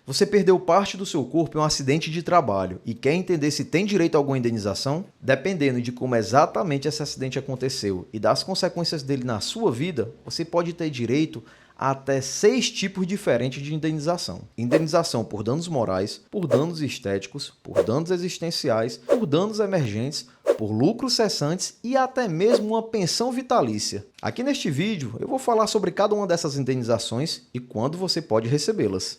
Você perdeu parte do seu corpo em um acidente de trabalho e quer entender se tem direito a alguma indenização? Dependendo de como exatamente esse acidente aconteceu e das consequências dele na sua vida, você pode ter direito a até 6 tipos diferentes de indenização. Indenização por danos morais, por danos estéticos, por danos existenciais, por danos emergentes, por lucros cessantes e até mesmo uma pensão vitalícia. Aqui neste vídeo eu vou falar sobre cada uma dessas indenizações e quando você pode recebê-las.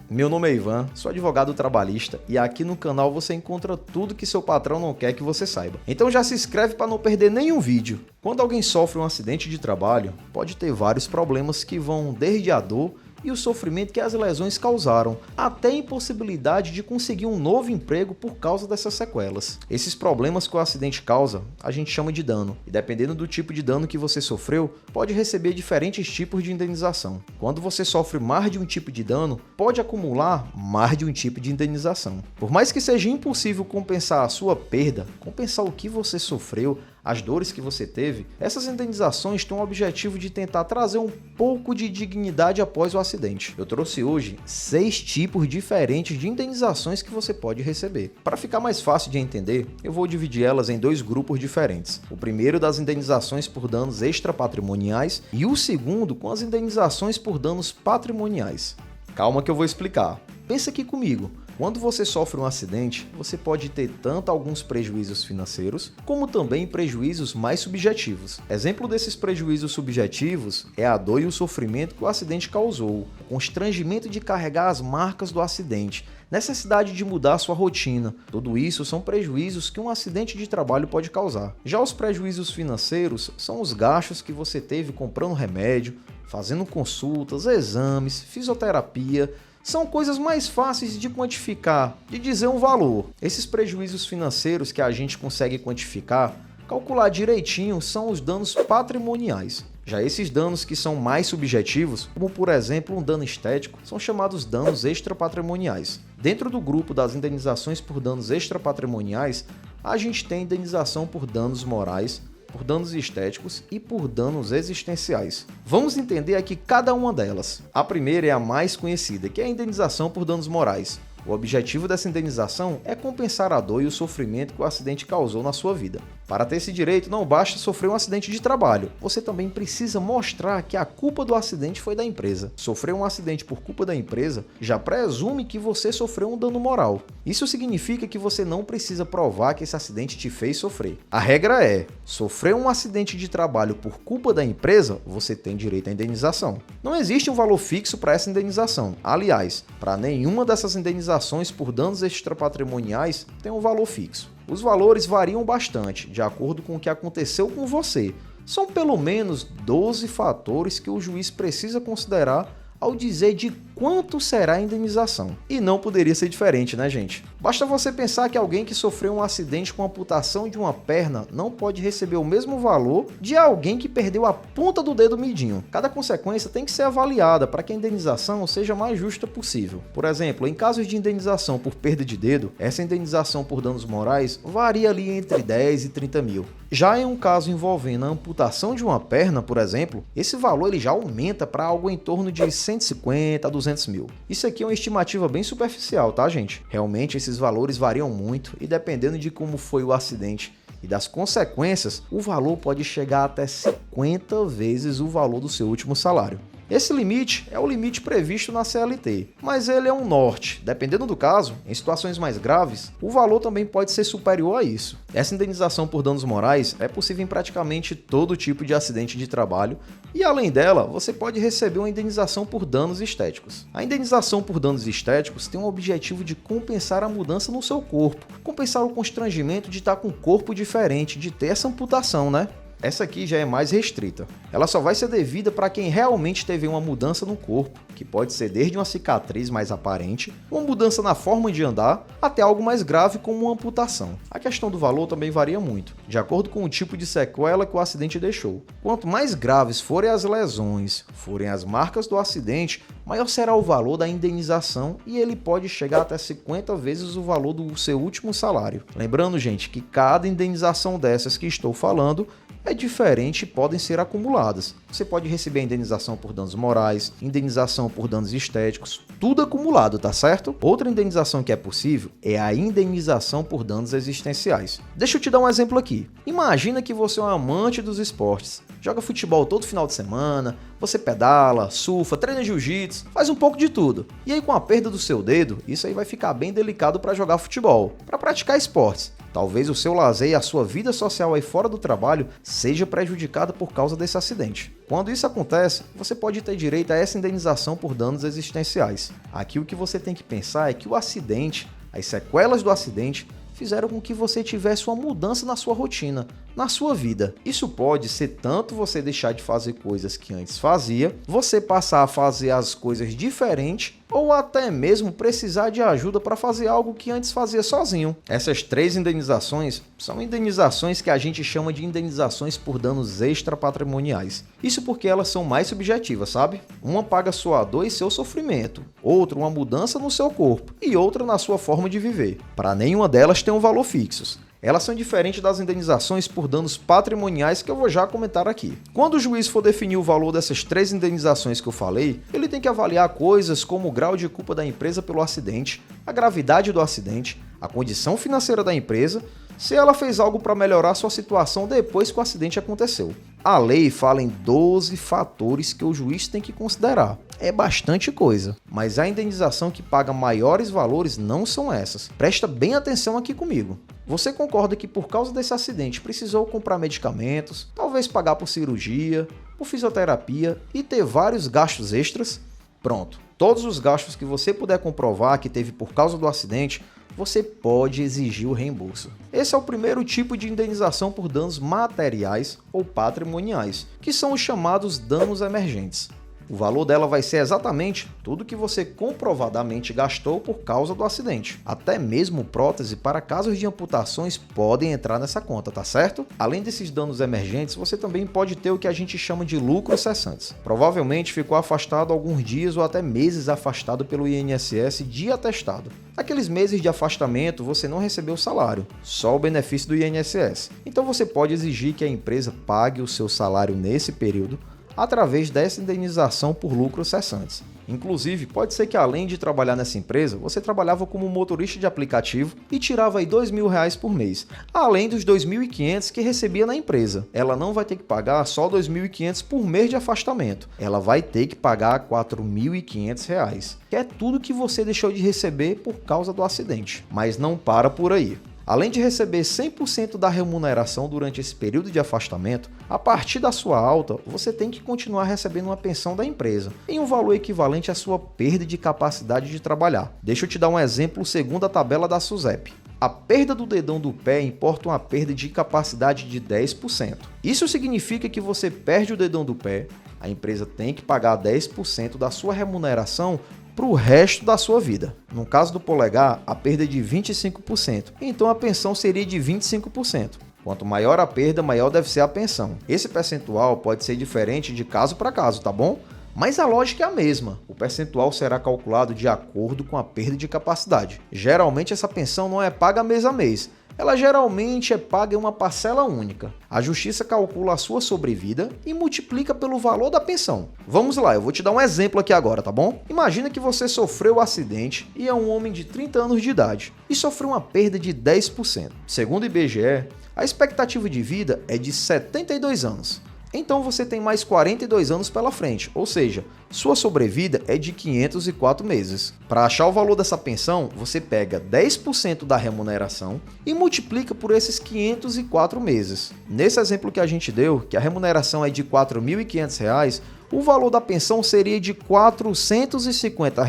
Meu nome é Ivan, sou advogado trabalhista e aqui no canal você encontra tudo que seu patrão não quer que você saiba. Então já se inscreve para não perder nenhum vídeo. Quando alguém sofre um acidente de trabalho, pode ter vários problemas que vão desde a dor e o sofrimento que as lesões causaram, até a impossibilidade de conseguir um novo emprego por causa dessas sequelas. Esses problemas que o acidente causa, a gente chama de dano, e dependendo do tipo de dano que você sofreu, pode receber diferentes tipos de indenização. Quando você sofre mais de um tipo de dano, pode acumular mais de um tipo de indenização. Por mais que seja impossível compensar a sua perda, compensar o que você sofreu, as dores que você teve, essas indenizações têm o objetivo de tentar trazer um pouco de dignidade após o acidente. Eu trouxe hoje 6 tipos diferentes de indenizações que você pode receber. Para ficar mais fácil de entender, eu vou dividir elas em 2 grupos diferentes. O primeiro das indenizações por danos extrapatrimoniais e o segundo com as indenizações por danos patrimoniais. Calma que eu vou explicar. Pensa aqui comigo. Quando você sofre um acidente, você pode ter tanto alguns prejuízos financeiros, como também prejuízos mais subjetivos. Exemplo desses prejuízos subjetivos é a dor e o sofrimento que o acidente causou, o constrangimento de carregar as marcas do acidente, necessidade de mudar sua rotina. Tudo isso são prejuízos que um acidente de trabalho pode causar. Já os prejuízos financeiros são os gastos que você teve comprando remédio, fazendo consultas, exames, fisioterapia. São coisas mais fáceis de quantificar, de dizer um valor. Esses prejuízos financeiros que a gente consegue quantificar, calcular direitinho, são os danos patrimoniais. Já esses danos que são mais subjetivos, como por exemplo um dano estético, são chamados danos extrapatrimoniais. Dentro do grupo das indenizações por danos extrapatrimoniais, a gente tem indenização por danos morais, por danos estéticos e por danos existenciais. Vamos entender aqui cada uma delas. A primeira é a mais conhecida, que é a indenização por danos morais. O objetivo dessa indenização é compensar a dor e o sofrimento que o acidente causou na sua vida. Para ter esse direito, não basta sofrer um acidente de trabalho, você também precisa mostrar que a culpa do acidente foi da empresa. Sofrer um acidente por culpa da empresa já presume que você sofreu um dano moral. Isso significa que você não precisa provar que esse acidente te fez sofrer. A regra é, sofrer um acidente de trabalho por culpa da empresa, você tem direito à indenização. Não existe um valor fixo para essa indenização. Aliás, para nenhuma dessas indenizações por danos extrapatrimoniais tem um valor fixo. Os valores variam bastante, de acordo com o que aconteceu com você. São pelo menos 12 fatores que o juiz precisa considerar ao dizer de quanto será a indenização. E não poderia ser diferente, né, gente? Basta você pensar que alguém que sofreu um acidente com amputação de uma perna não pode receber o mesmo valor de alguém que perdeu a ponta do dedo midinho. Cada consequência tem que ser avaliada para que a indenização seja mais justa possível. Por exemplo, em casos de indenização por perda de dedo, essa indenização por danos morais varia ali entre 10 e 30 mil. Já em um caso envolvendo a amputação de uma perna, por exemplo, esse valor ele já aumenta para algo em torno de 150 a 200 mil. Isso aqui é uma estimativa bem superficial, tá, gente? Realmente esses valores variam muito e dependendo de como foi o acidente e das consequências, o valor pode chegar até 50 vezes o valor do seu último salário. Esse limite é o limite previsto na CLT, mas ele é um norte. Dependendo do caso, em situações mais graves, o valor também pode ser superior a isso. Essa indenização por danos morais é possível em praticamente todo tipo de acidente de trabalho e, além dela, você pode receber uma indenização por danos estéticos. A indenização por danos estéticos tem o objetivo de compensar a mudança no seu corpo, compensar o constrangimento de estar com um corpo diferente, de ter essa amputação, né? Essa aqui já é mais restrita. Ela só vai ser devida para quem realmente teve uma mudança no corpo, que pode ser desde uma cicatriz mais aparente, uma mudança na forma de andar, até algo mais grave como uma amputação. A questão do valor também varia muito, de acordo com o tipo de sequela que o acidente deixou. Quanto mais graves forem as lesões, forem as marcas do acidente, maior será o valor da indenização e ele pode chegar até 50 vezes o valor do seu último salário. Lembrando, gente, que cada indenização dessas que estou falando é diferente e podem ser acumuladas. Você pode receber a indenização por danos morais, indenização por danos estéticos, tudo acumulado, tá certo? Outra indenização que é possível é a indenização por danos existenciais. Deixa eu te dar um exemplo aqui. Imagina que você é um amante dos esportes, joga futebol todo final de semana, você pedala, surfa, treina jiu-jitsu, faz um pouco de tudo. E aí com a perda do seu dedo, isso aí vai ficar bem delicado para jogar futebol, para praticar esportes. Talvez o seu lazer e a sua vida social aí fora do trabalho seja prejudicada por causa desse acidente. Quando isso acontece, você pode ter direito a essa indenização por danos existenciais. Aqui o que você tem que pensar é que o acidente, as sequelas do acidente, fizeram com que você tivesse uma mudança na sua rotina, na sua vida. Isso pode ser tanto você deixar de fazer coisas que antes fazia, você passar a fazer as coisas diferentes, ou até mesmo precisar de ajuda para fazer algo que antes fazia sozinho. Essas 3 indenizações são indenizações que a gente chama de indenizações por danos extrapatrimoniais. Isso porque elas são mais subjetivas, sabe? Uma paga sua dor e seu sofrimento, outra uma mudança no seu corpo e outra na sua forma de viver. Para nenhuma delas tem um valor fixo. Elas são diferentes das indenizações por danos patrimoniais que eu vou já comentar aqui. Quando o juiz for definir o valor dessas 3 indenizações que eu falei, ele tem que avaliar coisas como o grau de culpa da empresa pelo acidente, a gravidade do acidente, a condição financeira da empresa, se ela fez algo para melhorar sua situação depois que o acidente aconteceu. A lei fala em 12 fatores que o juiz tem que considerar. É bastante coisa, mas a indenização que paga maiores valores não são essas. Presta bem atenção aqui comigo. Você concorda que por causa desse acidente precisou comprar medicamentos, talvez pagar por cirurgia, por fisioterapia e ter vários gastos extras? Pronto. Todos os gastos que você puder comprovar que teve por causa do acidente, você pode exigir o reembolso. Esse é o primeiro tipo de indenização por danos materiais ou patrimoniais, que são os chamados danos emergentes. O valor dela vai ser exatamente tudo que você comprovadamente gastou por causa do acidente. Até mesmo prótese para casos de amputações podem entrar nessa conta, tá certo? Além desses danos emergentes, você também pode ter o que a gente chama de lucros cessantes. Provavelmente ficou afastado alguns dias ou até meses afastado pelo INSS de atestado. Naqueles meses de afastamento, você não recebeu salário, só o benefício do INSS. Então você pode exigir que a empresa pague o seu salário nesse período através dessa indenização por lucros cessantes. Inclusive, pode ser que além de trabalhar nessa empresa, você trabalhava como motorista de aplicativo e tirava aí R$2.000 por mês, além dos R$2.500 que recebia na empresa. Ela não vai ter que pagar só R$2.500 por mês de afastamento, ela vai ter que pagar R$4.500, que é tudo que você deixou de receber por causa do acidente. Mas não para por aí. Além de receber 100% da remuneração durante esse período de afastamento, a partir da sua alta, você tem que continuar recebendo uma pensão da empresa, em um valor equivalente à sua perda de capacidade de trabalhar. Deixa eu te dar um exemplo segundo a tabela da SUSEP. A perda do dedão do pé importa uma perda de capacidade de 10%. Isso significa que você perde o dedão do pé, a empresa tem que pagar 10% da sua remuneração para o resto da sua vida. No caso do polegar, a perda é de 25%, então a pensão seria de 25%. Quanto maior a perda, maior deve ser a pensão. Esse percentual pode ser diferente de caso para caso, tá bom? Mas a lógica é a mesma. O percentual será calculado de acordo com a perda de capacidade. Geralmente essa pensão não é paga mês a mês. Ela geralmente é paga em uma parcela única. A justiça calcula a sua sobrevida e multiplica pelo valor da pensão. Vamos lá, eu vou te dar um exemplo aqui agora, tá bom? Imagina que você sofreu um acidente e é um homem de 30 anos de idade e sofreu uma perda de 10%. Segundo o IBGE, a expectativa de vida é de 72 anos. Então você tem mais 42 anos pela frente, ou seja, sua sobrevida é de 504 meses. Para achar o valor dessa pensão, você pega 10% da remuneração e multiplica por esses 504 meses. Nesse exemplo que a gente deu, que a remuneração é de R$ 4.500, o valor da pensão seria de R$ 450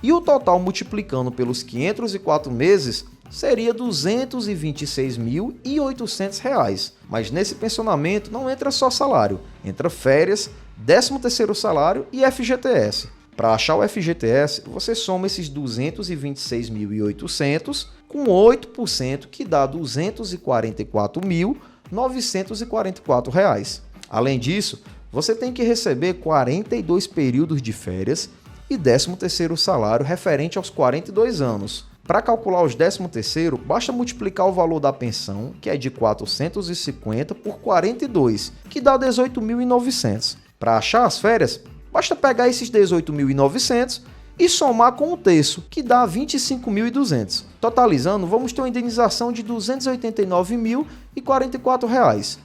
e o total multiplicando pelos 504 meses seria R$ 226.800. Mas nesse pensionamento não entra só salário, entra férias, 13º salário e FGTS. Para achar o FGTS, você soma esses 226.800 com 8%, que dá R$ 244.944. Além disso, você tem que receber 42 períodos de férias e 13º salário referente aos 42 anos. Para calcular os 13º, basta multiplicar o valor da pensão, que é de 450, por 42, que dá 18.900. Para achar as férias, basta pegar esses 18.900 e somar com o terço, que dá 25.200. Totalizando, vamos ter uma indenização de R$ 289.044.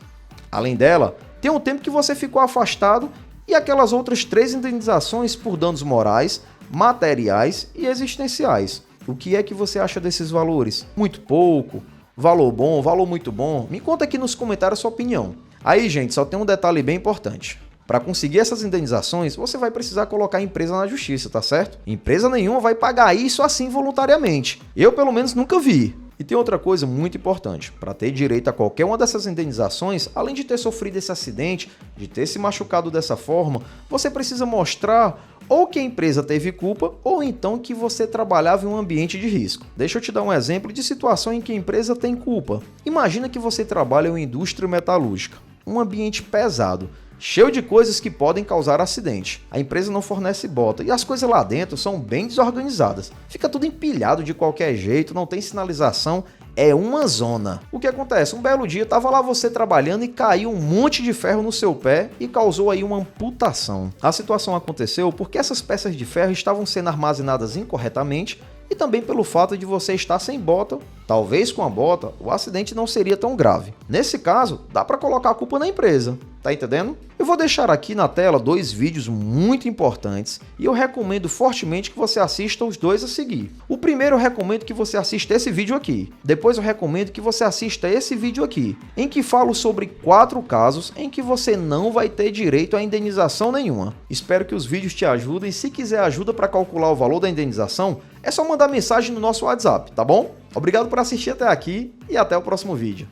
Além dela, tem o tempo que você ficou afastado e aquelas outras 3 indenizações por danos morais, materiais e existenciais. O que é que você acha desses valores? Muito pouco? Valor bom? Valor muito bom? Me conta aqui nos comentários a sua opinião. Aí, gente, só tem um detalhe bem importante. Para conseguir essas indenizações, você vai precisar colocar a empresa na justiça, tá certo? Empresa nenhuma vai pagar isso assim voluntariamente. Eu, pelo menos, nunca vi. E tem outra coisa muito importante. Para ter direito a qualquer uma dessas indenizações, além de ter sofrido esse acidente, de ter se machucado dessa forma, você precisa mostrar ou que a empresa teve culpa, ou então que você trabalhava em um ambiente de risco. Deixa eu te dar um exemplo de situação em que a empresa tem culpa. Imagina que você trabalha em uma indústria metalúrgica, um ambiente pesado, cheio de coisas que podem causar acidente. A empresa não fornece bota e as coisas lá dentro são bem desorganizadas. Fica tudo empilhado de qualquer jeito, não tem sinalização, é uma zona. O que acontece? Um belo dia estava lá você trabalhando e caiu um monte de ferro no seu pé e causou aí uma amputação. A situação aconteceu porque essas peças de ferro estavam sendo armazenadas incorretamente e também pelo fato de você estar sem bota. Talvez com a bota o acidente não seria tão grave. Nesse caso, dá para colocar a culpa na empresa. Tá entendendo? Eu vou deixar aqui na tela 2 vídeos muito importantes e eu recomendo fortemente que você assista os 2 a seguir. O primeiro eu recomendo que você assista esse vídeo aqui. Depois eu recomendo que você assista esse vídeo aqui, em que falo sobre 4 casos em que você não vai ter direito a indenização nenhuma. Espero que os vídeos te ajudem. Se quiser ajuda para calcular o valor da indenização, é só mandar mensagem no nosso WhatsApp, tá bom? Obrigado por assistir até aqui e até o próximo vídeo.